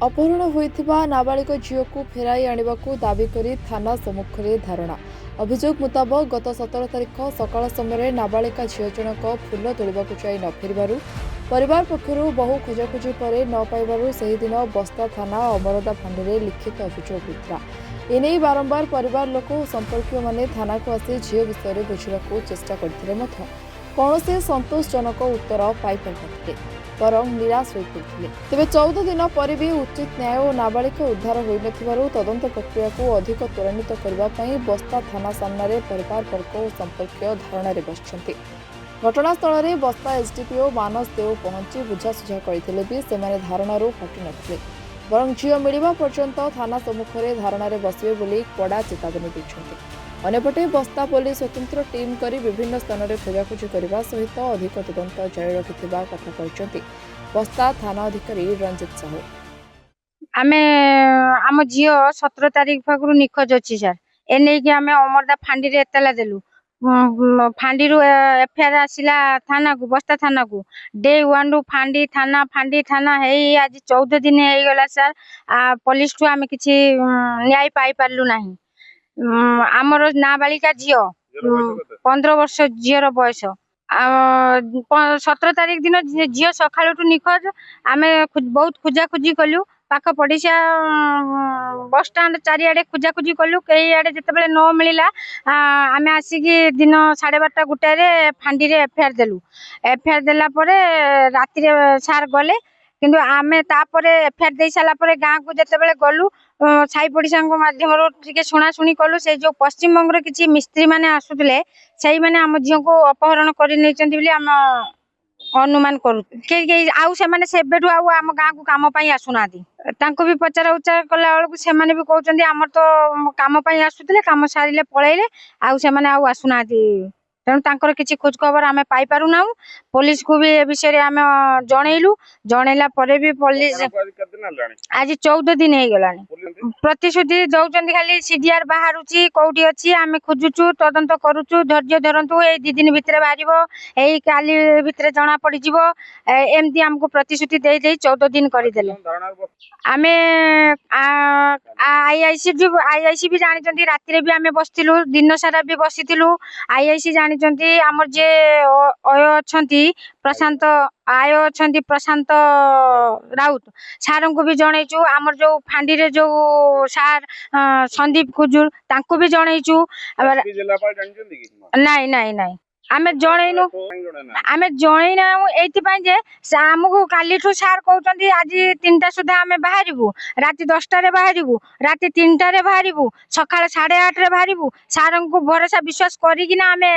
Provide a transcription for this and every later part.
अपहरण होइथिबा नाबालिग झील को फेराई आनिबाकू दाबी करी थाना सम्मुख में धारणा। अभियोग मुताबक गत 17 तारिख सकाळ समय नाबालिका झील जनक फुल तोड़ाक जाई न फेरबारु परिवार पक्षर बहु खोजाखोजी पर न पाइबारु सही दिन बस्ता थाना अमरदा फांडी में लिखित अभियोग होता। एने बारंबार परिवार लोक और संपर्कीय माने थाना को आसी झील विषय बुझा चेष्टा करथिले मध्य कौनसी संतोषजनक उत्तर पाई पारि बरं निराश हो पड़ते। तेज 14 दिन पर भी उचित न्याय और नाबालिग उद्धार हो तदंत प्रक्रिया को अधिक त्वरान्वित करने बस्ता थाना सामने परिवार वर्ग और संपर्कीय धारणा बसुंट। घटनास्थल में बस्ता एसडीपीओ मानस देव पहुंची बुझासुझा करते भी से धारणार हटि न बरं झील मिलवा पर्यंत थाना सम्मुख में धारणार बसवे बोली कड़ा चेतावनी देते। अन्यपटे बस्ता पुलिस स्वतंत्र टीम करी विभिन्न स्थान में खोजाखोजी करने सहित अधिक तदंत जारी रखिथिबा कथा कहते बस्ता थाना अधिकारी रंजित साहू। आमे आम झील 17 तारिख पाखु निखोज अच्छी सर एने कि आमे अमरदा फांडी रे एतला देलु फांडी रु एफआईआर आसिला थाना को बस्ता थाना को डे 1 रु फांडी थाना हे आज 14 दिन हे गला सर। पुलिस टू आमे किछि न्याय पाई पारलु नाही। आमर नाबालिका झील 15 वर्ष झीर बयस 17 तारिख दिन झील सकाळु निखोज। आमे बहुत खोजाखोजी कलु पाख पड़िशा बस स्टाण्ड चारिआडे खोजाखोजी कलु कई आडे जिते न मिलला आमे आसिकी दिन 12:30 गोटाए फांडी रे एफआईआर देलु। एफआईआर देला परे राति रे सार गले किंतु आमे तापरे एफआईआर दे साला परे गाँ को जिते गलु साई पड़िशा माध्यम टिके शुणाशुणी कलु से जो पश्चिम बंग किसी मिस्त्री माने आसुले से माने आम झील को अपहरण कर अनुमान करू आउ से आम गाँ को काम आसुना भी पचारा उच्चार कला बेलू से भी कहते आम तो काम आसुले काम सारे पलैले आसुना तेणु किसी खोज खबर आम पाई पारुना। पुलिस को भी ए विषय आम जनइलु जनइला भी पुलिस आज 14 दिन हो गला प्रतिश्रुति दौरान खाली सीडीआर बाहर कौटी अच्छी आम खोजुचु तदंत करुचु धैर्य धरतु ए 2 दिन भितर बाहर काली भितर जना पड़ एमती आमको प्रतिश्रुति दे 14 दिन करदेले। आम आईआईसी भी जानी राति भी आम बसलु दिन सारा भी बसीलु आईआईसी जानी आमर जे अय अच्छा प्रशांत आय अच्छा प्रशांत राउत सार को भी जनइचु आमर जो फांडी रे जो सार संदीप कुजुर तांको भी जनइचु नाई नाई नाई आमे जनइनु आमे जनइना एइथिपाई जे आमको कालीठू सार कहउचंदी आज 3टा सुधा आमे बाहरिबु राति 10टा रे बाहरिबु राति 3टा रे बाहरिबु सकाळ 8:30 रे बाहरिबु सार को भरोसा विश्वास करी कि ना आमे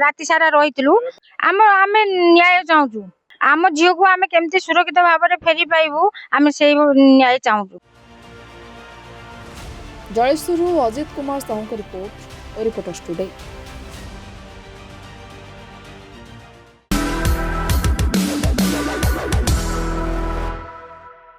राति सारा रहितलु आमे न्याय चाहूचु आम झील को आमे केमती सुरक्षित भाव में फेरी पाइबु आमे सेही न्याय चाहूचु। जलेश्वरु Ajit Kumar Sahu report reporters today.